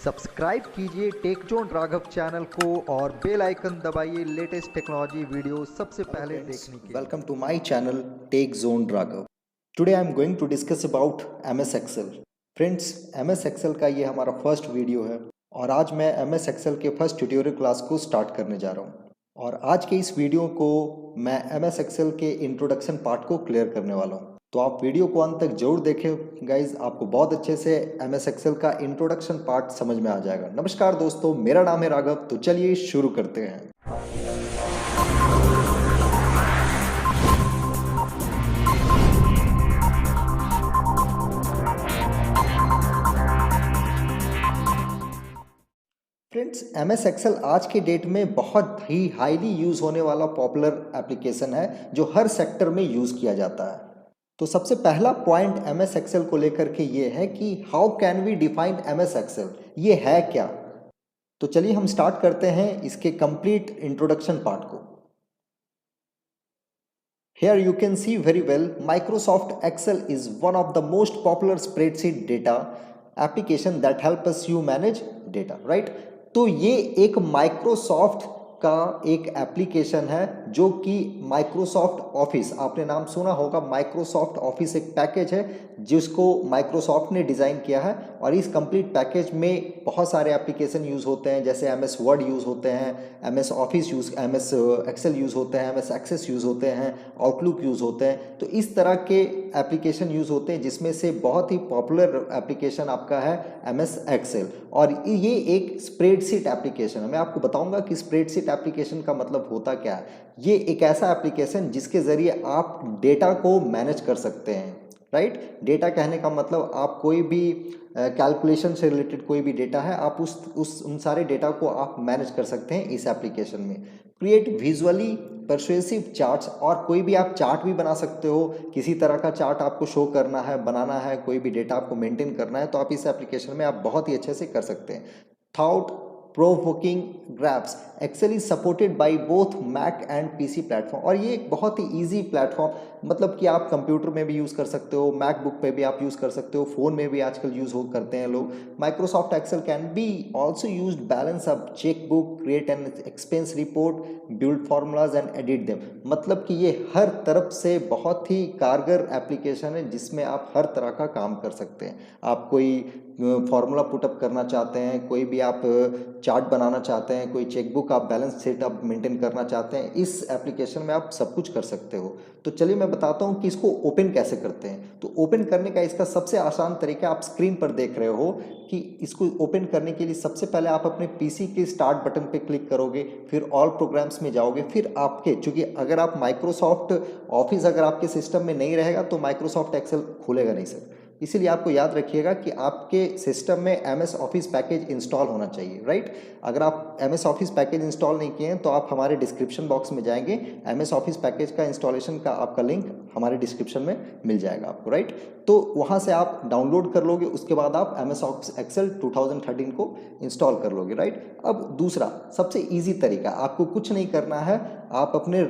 Subscribe कीजिए take zone Raghav channel को और बेल आइकन दबाइए लेटेस्ट टेक्नोलॉजी वीडियो सबसे Hello पहले friends, देखने के welcome लिए। to my channel Take Zone Raghav. Today I am going to discuss about MS Excel. Friends, MS Excel का ये हमारा फर्स्ट वीडियो है और आज मैं MS Excel के फर्स्ट ट्यूटोरियल क्लास को स्टार्ट करने जा रहा हूँ। और आज के इस वीडियो को मैं MS Excel के इंट्रोडक्शन पार्ट को क्लियर करने वाला हूँ। तो आप वीडियो को अंत तक जरूर देखें गाइज, आपको बहुत अच्छे से MS Excel का इंट्रोडक्शन पार्ट समझ में आ जाएगा। नमस्कार दोस्तों, मेरा नाम है राघव, तो चलिए शुरू करते हैं। फ्रेंड्स, MS Excel आज के डेट में बहुत ही हाईली यूज होने वाला पॉपुलर एप्लीकेशन है जो हर सेक्टर में यूज किया जाता है। तो सबसे पहला पॉइंट MS Excel को लेकर के ये है कि how can we define MS Excel, ये है क्या। तो चलिए हम स्टार्ट करते हैं इसके कंप्लीट इंट्रोडक्शन पार्ट को। Here you can see very well, Microsoft Excel is one of the most popular spreadsheet data application that help us you manage data, right? तो ये एक माइक्रोसॉफ्ट का एक एप्लीकेशन है जो कि माइक्रोसॉफ्ट ऑफिस, आपने नाम सुना होगा, माइक्रोसॉफ्ट ऑफिस एक पैकेज है जिसको माइक्रोसॉफ्ट ने डिज़ाइन किया है। और इस कंप्लीट पैकेज में बहुत सारे एप्लीकेशन यूज़ होते हैं, जैसे MS वर्ड यूज़ होते हैं, MS office MS excel use होते हैं, MS एक्सेस यूज़ होते हैं, आउटलुक यूज़ होते हैं। तो इस तरह के एप्लीकेशन यूज़ होते हैं जिसमें से बहुत ही पॉपुलर एप्लीकेशन आपका है MS एक्सेल। और ये एक स्प्रेडशीट एप्लीकेशन है। मैं आपको बताऊंगा कि स्प्रेडशीट एप्लीकेशन का मतलब होता क्या है। ये एक ऐसा एप्लीकेशन जिसके ज़रिए आप डेटा को मैनेज कर सकते हैं, राइट। डेटा कहने का मतलब आप कोई भी कैलकुलेशन से रिलेटेड कोई भी डेटा है, आप उन सारे डेटा को आप मैनेज कर सकते हैं इस एप्लीकेशन में। क्रिएट विजुअली परसुएसिव चार्ट्स, और कोई भी आप चार्ट भी बना सकते हो। किसी तरह का चार्ट आपको शो करना है, बनाना है, कोई भी डेटा आपको मेंटेन करना है, तो आप इस एप्लीकेशन में आप बहुत ही अच्छे से कर सकते हैं। Thought provoking graphs, excel is supported by both Mac and PC platform. और ये एक बहुत ही इजी प्लेटफॉर्म, मतलब कि आप कंप्यूटर में भी यूज़ कर सकते हो, मैकबुक पे भी आप यूज़ कर सकते हो, फ़ोन में भी आजकल यूज़ हो करते हैं लोग। Microsoft Excel can be also use balance up check book, create an expense report, build formulas and edit them. मतलब कि ये हर तरफ से बहुत ही कारगर एप्लीकेशन है जिसमें आप हर तरह का काम कर सकते हैं। आप कोई फार्मूला पुटअप करना चाहते हैं, कोई भी आप चार्ट बनाना चाहते हैं, कोई चेकबुक आप बैलेंस शीट आप मेंटेन करना चाहते हैं, इस एप्लीकेशन में आप सब कुछ कर सकते हो। तो चलिए मैं बताता हूँ कि इसको ओपन कैसे करते हैं। तो ओपन करने का इसका सबसे आसान तरीका आप स्क्रीन पर देख रहे हो कि इसको ओपन करने के लिए सबसे पहले आप अपने पीसी के स्टार्ट बटन पे क्लिक करोगे, फिर ऑल प्रोग्राम्स में जाओगे, फिर आपके, चूंकि अगर आप माइक्रोसॉफ्ट ऑफिस अगर आपके सिस्टम में नहीं रहेगा तो माइक्रोसॉफ्ट एक्सेल खुलेगा नहीं सर। इसीलिए आपको याद रखिएगा कि आपके सिस्टम में MS ऑफिस पैकेज इंस्टॉल होना चाहिए, राइट। अगर आप MS ऑफिस पैकेज इंस्टॉल नहीं किए हैं तो आप हमारे डिस्क्रिप्शन बॉक्स में जाएंगे, MS ऑफिस पैकेज का इंस्टॉलेशन का आपका लिंक हमारे डिस्क्रिप्शन में मिल जाएगा आपको, राइट। तो वहाँ से आप डाउनलोड कर लोगे, उसके बाद आप MS ऑफिस एक्सेल 2013 को इंस्टॉल कर लोगे, राइट। अब दूसरा सबसे ईजी तरीका, आपको कुछ नहीं करना है, आप अपने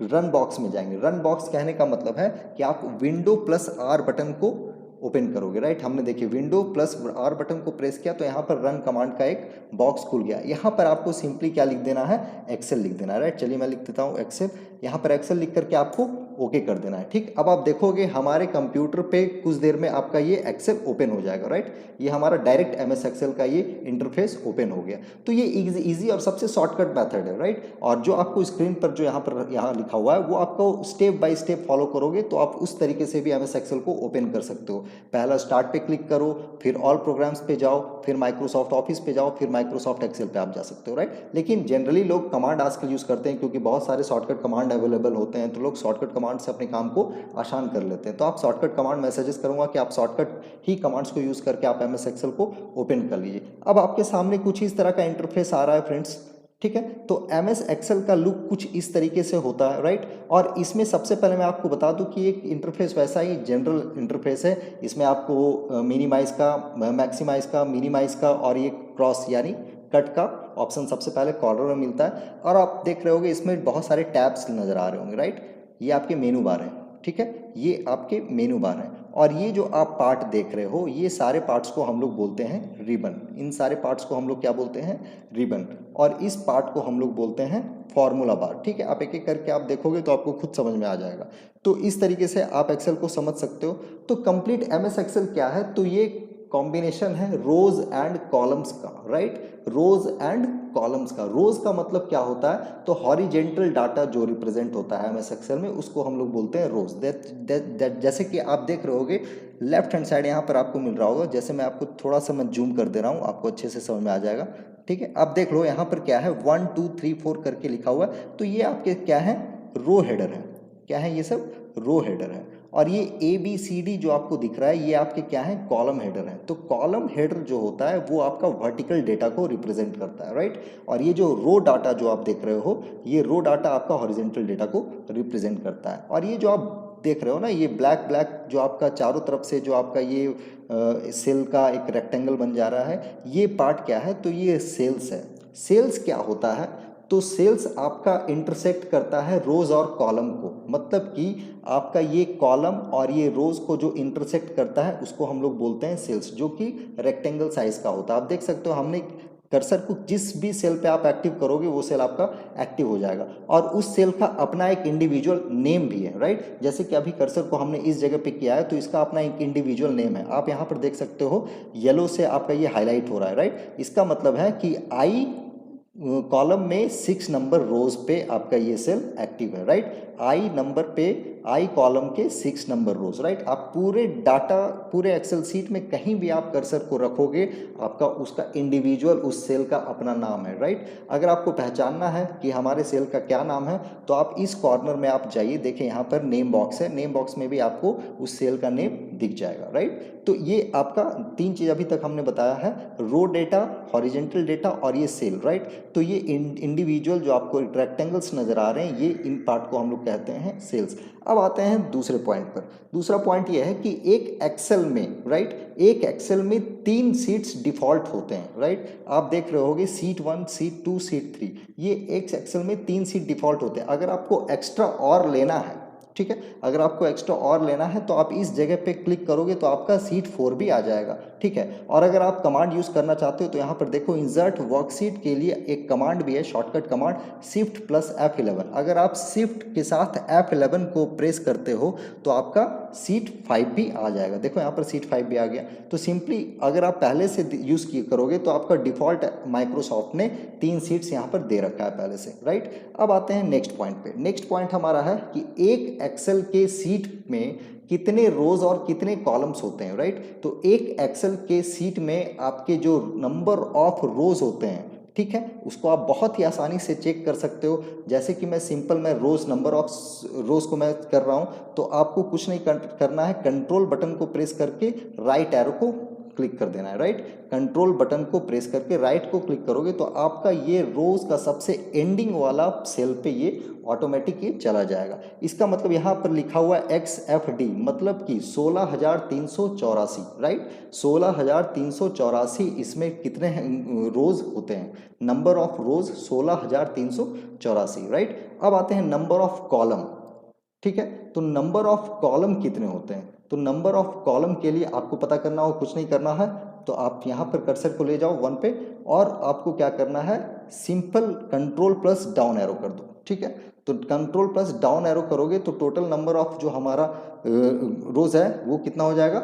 रन बॉक्स में जाएंगे। रन बॉक्स कहने का मतलब है कि आप विंडो प्लस R बटन को ओपन करोगे, राइट। हमने देखिए विंडो प्लस R बटन को प्रेस किया तो यहाँ पर रन कमांड का एक बॉक्स खुल गया। यहाँ पर आपको सिंपली क्या लिख देना है, एक्सेल लिख देना है, राइट। चलिए मैं लिख देता हूँ एक्सेल। यहाँ पर एक्सेल लिख करके आपको ओके कर देना है, ठीक। अब आप देखोगे हमारे कंप्यूटर पे कुछ देर में आपका ये एक्सेल ओपन हो जाएगा, राइट। ये हमारा डायरेक्ट MS एक्सेल का ये इंटरफेस ओपन हो गया। तो ये इजी और सबसे शॉर्टकट मेथड है, राइट। और जो आपको स्क्रीन पर जो यहाँ लिखा हुआ है वो आपको स्टेप बाय स्टेप फॉलो करोगे तो आप उस तरीके से भी MS एक्सेल को ओपन कर सकते हो। पहला स्टार्ट पे क्लिक करो, फिर ऑल प्रोग्राम्स पे जाओ, फिर माइक्रोसॉफ्ट ऑफिस पे जाओ, फिर माइक्रोसॉफ्ट एक्सेल पे आप जा सकते हो, राइट। लेकिन जनरली लोग कमांड आजकल यूज करते हैं क्योंकि बहुत सारे शॉर्टकट कमांड अवेलेबल होते हैं, तो लोग शॉर्टकट कमांड से अपने काम को आसान कर लेते हैं। तो आप शॉर्टकट कमांड, मैं सजेस्ट करूंगा कि आप शॉर्टकट ही कमांड्स को यूज करके आप MS एक्सेल को ओपन कर लीजिए। अब आपके सामने कुछ इस तरह का इंटरफेस आ रहा है फ्रेंड्स, ठीक है। तो MS एक्सेल का लुक कुछ इस तरीके से होता है, राइट। और इसमें सबसे पहले मैं आपको बता दूं कि एक इंटरफेस वैसा ही जनरल इंटरफेस है। इसमें आपको मिनिमाइज का, मैक्सिमाइज का, मिनिमाइज का और ये क्रॉस यानी कट का ऑप्शन सबसे पहले कॉर्नर में मिलता है। और आप देख रहे होंगे इसमें बहुत सारे टैब्स नजर आ रहे होंगे, राइट। ये आपके मेनू बार हैं, ठीक है, ये आपके मेनू बार हैं। और ये जो आप पार्ट देख रहे हो ये सारे पार्ट्स को हम लोग बोलते हैं रिबन। इन सारे पार्ट्स को हम लोग क्या बोलते हैं? रिबन। और इस पार्ट को हम लोग बोलते हैं फॉर्मूला बार। ठीक है, आप एक एक करके आप देखोगे तो आपको खुद समझ में आ जाएगा। तो इस तरीके से आप एक्सेल को समझ सकते हो। तो कंप्लीट एमएस एक्सेल क्या है? तो ये कॉम्बिनेशन है रोज एंड कॉलम्स का, राइट? रोज एंड कॉलम्स का। रोज का मतलब क्या होता है? तो हॉरिजेंटल डाटा जो रिप्रेजेंट होता है एमएस एक्सेल में उसको हम लोग बोलते हैं रोज। जैसे कि आप देख रहे होगे लेफ्ट हैंड साइड यहाँ पर आपको मिल रहा होगा। जैसे मैं आपको थोड़ा सा मैं जूम कर दे रहा हूँ, आपको अच्छे से समझ में आ जाएगा। ठीक है, आप देख लो यहाँ पर क्या है, 1 2 3 4 करके लिखा हुआ है। तो ये आपके क्या है? रो हेडर है। क्या है ये सब? रो हेडर है। और ये ABCD जो आपको दिख रहा है ये आपके क्या है? कॉलम हेडर है। तो कॉलम हेडर जो होता है वो आपका वर्टिकल डेटा को रिप्रेजेंट करता है, राइट? और ये जो रो डाटा जो आप देख रहे हो ये रो डाटा आपका हॉरिजेंटल डेटा को रिप्रेजेंट करता है। और ये जो आप देख रहे हो ना, ये ब्लैक ब्लैक जो आपका चारों तरफ से जो आपका ये सेल का एक रेक्टेंगल बन जा रहा है, ये पार्ट क्या है? तो ये सेल्स है। सेल्स क्या होता है? तो सेल्स आपका इंटरसेक्ट करता है रोज और कॉलम को। मतलब कि आपका ये कॉलम और ये रोज को जो इंटरसेक्ट करता है उसको हम लोग बोलते हैं सेल्स, जो कि रेक्टेंगल साइज का होता है। आप देख सकते हो हमने कर्सर को जिस भी सेल पे आप एक्टिव करोगे वो सेल आपका एक्टिव हो जाएगा। और उस सेल का अपना एक इंडिविजुअल नेम भी है, राइट? जैसे कि अभी कर्सर को हमने इस जगह पे किया है तो इसका अपना एक इंडिविजुअल नेम है। आप यहाँ पर देख सकते हो येलो से आपका ये हाईलाइट हो रहा है, राइट? इसका मतलब है कि आई कॉलम में 6 नंबर रोज पे आपका ये सेल एक्टिव है, राइट? आई नंबर पे आई कॉलम के 6 नंबर रोज, राइट? आप पूरे डाटा पूरे एक्सेल सीट में कहीं भी आप कर्सर को रखोगे आपका उसका इंडिविजुअल उस सेल का अपना नाम है, राइट? अगर आपको पहचानना है कि हमारे सेल का क्या नाम है तो आप इस कॉर्नर में आप जाइए, देखिए यहाँ पर नेम बॉक्स है। नेम बॉक्स में भी आपको उस सेल का नेम दिख जाएगा, राइट? तो ये आपका 3 चीज अभी तक हमने बताया है, रो डेटा, हॉरिजेंटल डेटा और ये सेल, राइट? तो ये इंडिविजुअल जो आपको रेक्टेंगल्स नजर आ रहे हैं ये इन पार्ट को हम लोग कहते हैं सेल्स। अब आते हैं दूसरे पॉइंट पर। दूसरा पॉइंट ये है कि एक एक्सेल में, राइट, एक एक्सेल में 3 सीट्स डिफॉल्ट होते हैं, राइट? आप देख रहे होगे सीट 1, सीट 2, सीट 3, ये एक एक्सेल में 3 सीट डिफॉल्ट होते हैं। अगर आपको एक्स्ट्रा और लेना है, ठीक है, अगर आपको एक्स्ट्रा और लेना है तो आप इस जगह पे क्लिक करोगे तो आपका सीट 4 भी आ जाएगा, ठीक है? और अगर आप कमांड यूज करना चाहते हो तो यहाँ पर देखो इंसर्ट वर्कशीट के लिए एक कमांड भी है, shortcut command shift plus F11। अगर आप शिफ्ट के साथ F11 को प्रेस करते हो तो आपका सीट 5 भी आ जाएगा। देखो यहाँ पर सीट 5 भी आ गया। तो सिंपली अगर आप पहले से यूज करोगे तो आपका डिफॉल्ट माइक्रोसॉफ्ट ने 3 सीट्स यहाँ पर दे रखा है पहले से, राइट? अब आते हैं नेक्स्ट पॉइंट पे। नेक्स्ट पॉइंट हमारा है कि एक एक्सेल के सीट में कितने रोज और कितने कॉलम्स होते हैं, राइट? तो एक एक्सेल के सीट में आपके जो नंबर ऑफ रोज होते हैं, ठीक है, उसको आप बहुत ही आसानी से चेक कर सकते हो। जैसे कि मैं रोज नंबर ऑफ रोज को मैं कर रहा हूं तो आपको कुछ नहीं करना है, कंट्रोल बटन को प्रेस करके राइट एरो को क्लिक कर देना है, राइट? कंट्रोल बटन को प्रेस करके राइट को क्लिक करोगे तो आपका ये रोज का सबसे एंडिंग वाला सेल पे ये ऑटोमेटिक ये चला जाएगा। इसका मतलब यहाँ पर लिखा हुआ है XFD, मतलब कि 16,384, राइट? 16,384 इसमें कितने रोज होते हैं? Number of rose 16,384, right? अब आते हैं नंबर ऑफ कॉलम, ठीक है? तो नंबर ऑफ कॉलम कितने होते हैं? तो नंबर ऑफ कॉलम के लिए आपको पता करना हो, कुछ नहीं करना है, तो आप यहाँ पर कर्सर को ले जाओ 1 पे और आपको क्या करना है, simple control plus down arrow कर दो, ठीक है? तो कंट्रोल प्लस डाउन एरो करोगे तो टोटल नंबर ऑफ जो हमारा रोज है वो कितना हो जाएगा?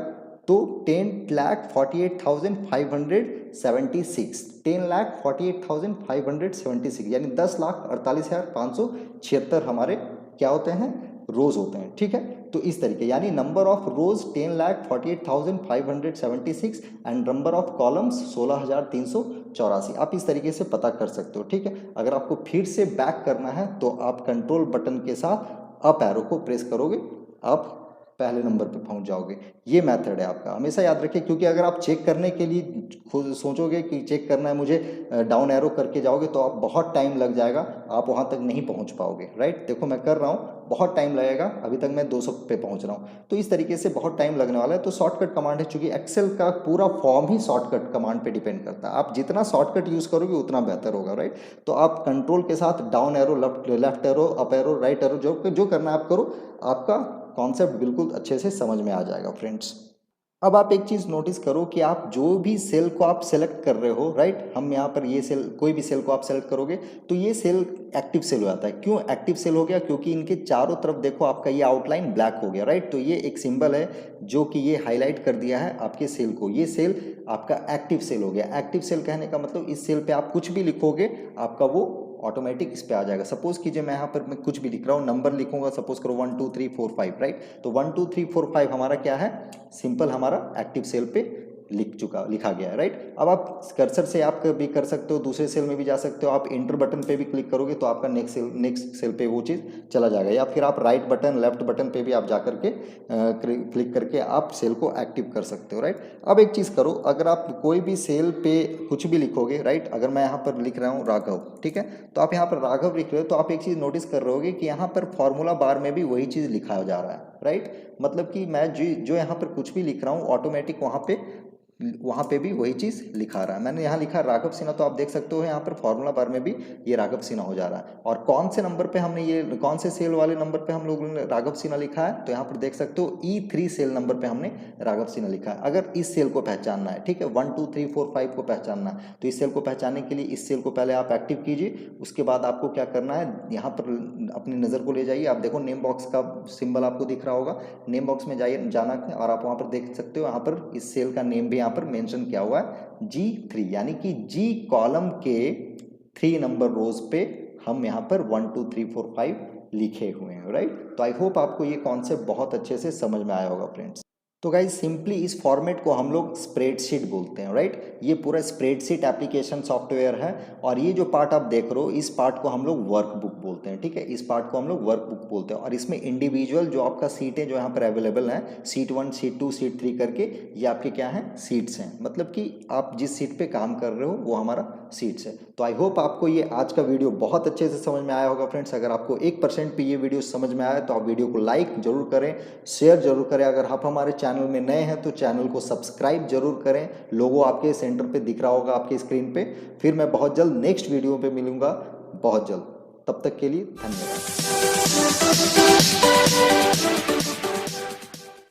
तो 10,48,576, 10,48,576 यानी 10,48,576 हमारे क्या होते हैं? रोज होते हैं, ठीक है? तो इस तरीके यानी number of rose 10,48,576 and number of columns 16,384। आप इस तरीके से पता कर सकते हो, ठीक है? अगर आपको फिर से बैक करना है तो आप कंट्रोल बटन के साथ अप एरो को प्रेस करोगे, आप पहले नंबर पे पहुंच जाओगे। ये मेथड है आपका, हमेशा याद रखिए, क्योंकि अगर आप चेक करने के लिए खुद सोचोगे कि चेक करना है मुझे, डाउन एरो करके जाओगे तो आप बहुत टाइम लग जाएगा, आप वहां तक नहीं पहुंच पाओगे, राइट? देखो मैं कर रहा हूं, बहुत टाइम लगेगा, अभी तक मैं 200 पे पहुंच रहा हूं, तो इस तरीके से बहुत टाइम लगने वाला है। तो शॉर्टकट कमांड है, चूंकि एक्सेल का पूरा फॉर्म ही शॉर्टकट कमांड पे डिपेंड करता है। आप जितना शॉर्टकट यूज करोगे उतना बेहतर होगा, राइट? तो आप कंट्रोल के साथ down arrow, left arrow, up arrow, right arrow, जो करना है आप करो, आपका कॉन्सेप्ट बिल्कुल अच्छे से समझ में आ जाएगा फ्रेंड्स। अब आप एक चीज़ नोटिस करो कि आप जो भी सेल को आप सेलेक्ट कर रहे हो, राइट, हम यहाँ पर ये सेल, कोई भी सेल को आप सेलेक्ट करोगे तो ये सेल एक्टिव सेल हो जाता है। क्यों एक्टिव सेल हो गया? क्योंकि इनके चारों तरफ देखो आपका ये आउटलाइन ब्लैक हो गया, राइट। तो ये एक सिंबल है जो कि ये हाईलाइट कर दिया है आपके सेल को। ये सेल आपका एक्टिव सेल हो गया। एक्टिव सेल कहने का मतलब इस सेल पे आप कुछ भी लिखोगे आपका वो ऑटोमेटिक इस पे आ जाएगा। सपोज कीजिए मैं यहाँ पर मैं कुछ भी लिख रहा हूँ, नंबर लिखूंगा, सपोज करो 1 2 3 4 5, राइट। तो 1 2 3 4 5 हमारा क्या है? सिंपल हमारा एक्टिव सेल पे लिखा गया है, राइट। अब आप कर्सर से आप भी कर सकते हो, दूसरे सेल में भी जा सकते हो। आप इंटर बटन पे भी क्लिक करोगे तो आपका नेक्स्ट सेल पे वो चीज़ चला जाएगा, या फिर आप राइट बटन लेफ्ट बटन पे भी आप जा करके क्लिक करके आप सेल को एक्टिव कर सकते हो, राइट। अब एक चीज़ करो, अगर आप कोई भी सेल पे कुछ भी लिखोगे, राइट, अगर मैं यहाँ पर लिख रहा हूँ राघव, ठीक है, तो आप यहाँ पर राघव लिख रहे हो तो आप एक चीज़ नोटिस कर रहे होगे कि यहाँ पर फॉर्मूला बार में भी वही चीज़ लिखा जा रहा है, राइट। मतलब कि मैं जो यहाँ पर कुछ भी लिख रहा हूँ ऑटोमेटिक वहाँ पे भी वही चीज़ लिखा रहा है। मैंने यहाँ लिखा राघव सिन्हा, तो आप देख सकते हो यहाँ पर फॉर्मूला बार में भी ये राघव सिन्हा हो जा रहा है। और कौन से नंबर पे हमने ये, कौन से सेल वाले नंबर पे हम लोगों ने राघव सिन्हा लिखा है, तो यहाँ पर देख सकते हो E3 सेल नंबर पे हमने राघव सिन्हा लिखा है। अगर इस सेल को पहचानना है, ठीक है, 1 2 3 4 5 को पहचानना है, तो इस सेल को पहचानने के लिए इस सेल को पहले आप एक्टिव कीजिए। उसके बाद आपको क्या करना है, यहाँ पर अपनी नज़र को ले जाइए। आप देखो नेम बॉक्स का सिंबल आपको दिख रहा होगा, नेम बॉक्स में जाइए, जाना है और आप वहाँ पर देख सकते हो यहाँ पर इस सेल का नेम भी यहाँ पर मेंशन किया हुआ है G3, यानी कि G कॉलम के 3 नंबर रोज पे हम यहाँ पर 1 2 3 4 5 लिखे हुए हैं, राइट। तो आई होप आपको ये कॉन्सेप्ट बहुत अच्छे से समझ में आया होगा फ्रेंड्स। तो गाइज सिंपली इस फॉर्मेट को हम लोग स्प्रेडशीट बोलते हैं, राइट। ये पूरा स्प्रेडशीट एप्लीकेशन सॉफ्टवेयर है और ये जो पार्ट आप देख रहे हो इस पार्ट को हम लोग वर्कबुक बोलते हैं, ठीक है। इस पार्ट को हम लोग वर्कबुक बोलते हैं और इसमें इंडिविजुअल जो आपका सीटें जो यहाँ पर अवेलेबल हैं, सीट 1 सीट 2 सीट 3 करके, ये आपके क्या हैं, सीट्स हैं। मतलब कि आप जिस सीट पे काम कर रहे हो वो हमारा सीट्स है। तो आई होप आपको ये आज का वीडियो बहुत अच्छे से समझ में आया होगा फ्रेंड्स। अगर आपको 1% भी ये वीडियो समझ में आया तो आप वीडियो को लाइक जरूर करें, शेयर जरूर करें। अगर आप हमारे चैनल में नए हैं तो चैनल को सब्सक्राइब जरूर करें। लोगो आपके सेंटर पे दिख रहा होगा आपके स्क्रीन पे। फिर मैं बहुत जल्द नेक्स्ट वीडियो पे मिलूंगा, बहुत जल्द। तब तक के लिए धन्यवाद।